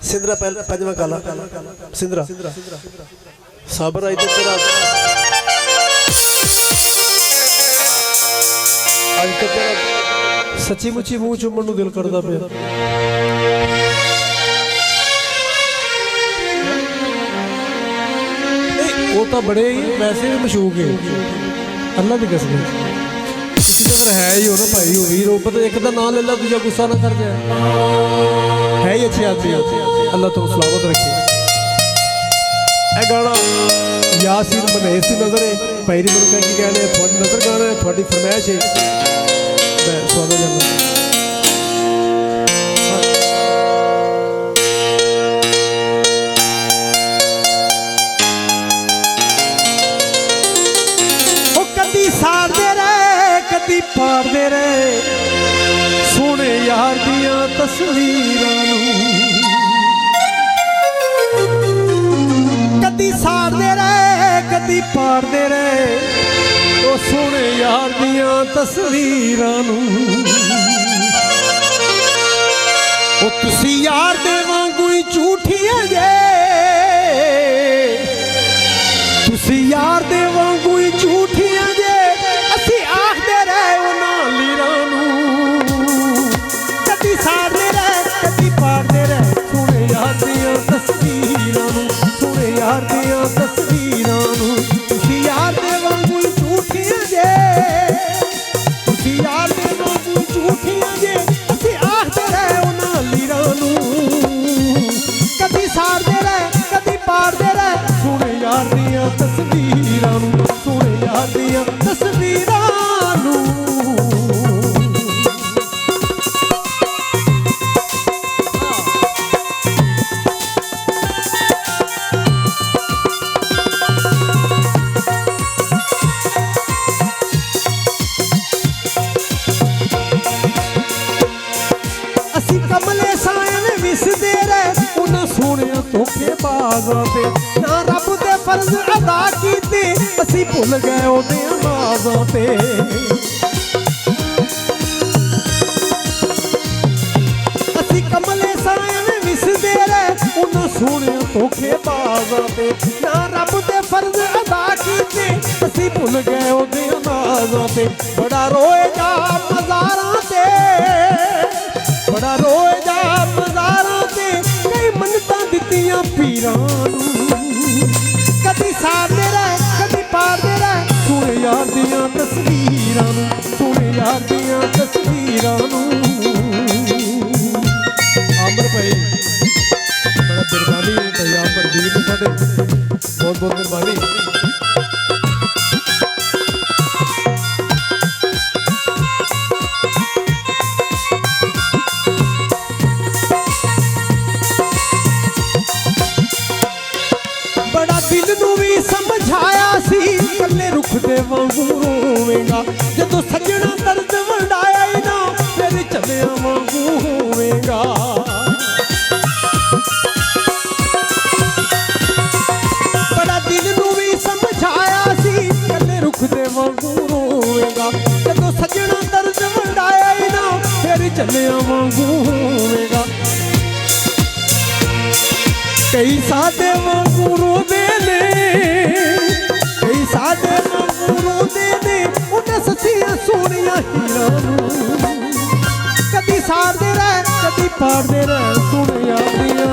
सिंदरा पंजवा काला सिंदरा साबर आई ते तेरा आज तो तेरा सच्ची मुच्ची मूँह चुम्मन नूं दिल करदा पिया। वो तो बड़े ही वैसे भी मशहूर है अल्लाह की कसम फिर है ही हो ना भाई हो वीर हो पता एक नाम ले ला दूजा गुस्सा ना कर जाए है ही अच्छी आदमी अल्लाह तो सलामत रखे। ए गाना यासीन मनेस की नज़र है पैरी मुझे कह के कहने थोड़ी नज़र गाना है थोड़ी फरमाइश है मैं स्वागत करना कदी पाड़दे रहे सोने यार दियां तस्वीरां कदी साड़दे रहे कदी पाड़दे रहे ओ सोने यार दियां तस्वीरां ओ तुसी यार दे वांगू ही झूठियां जे तुसी यार दे वांगू ही झूठियां जे ना रब दे फर्ज अदा कीते असी भुल गए ओदे नाज़ां ते असी कमले सायन विसदे रहे उन्हां सोहणे धोखेबाज़ां ते ना रब दे फर्ज अदा कीते असी भुल गए ओदे नाज़ां ते बड़ा रोए जा मज़ारां ते बड़ा रोए जा मज़ारां ते कई मन्नतां दित्तियां पीरां कदी साड़दे रहे कदी पाड़दे रहे सोने यार दियां तस्वीरां सोने यार दियां तस्वीरां आमर भाई बड़ा मेहरबानी भाई आमर दीन साडे बहुत बहुत मेहरबानी। दिल नूं भी समझाया सी कल्ले रुख दे वांगू रोवेगा जदों सजना दर्द वंडाया ही ना फिर चलिया वांगू होवेगा बड़ा दिल नूं भी समझाया सी कल्ले रुख दे वांगू रोवेगा जदों सजना दर्द वंडाया ही ना फिर चलिया वांगू होवेगा कई साडे वांगू रोदे ने कई साडे वांगू रोदे ने उन्हें सच्चियां सोहणियां हीरां नूं कदी साड़दे रहे कदी पाड़दे रहे सोहणे यार दियां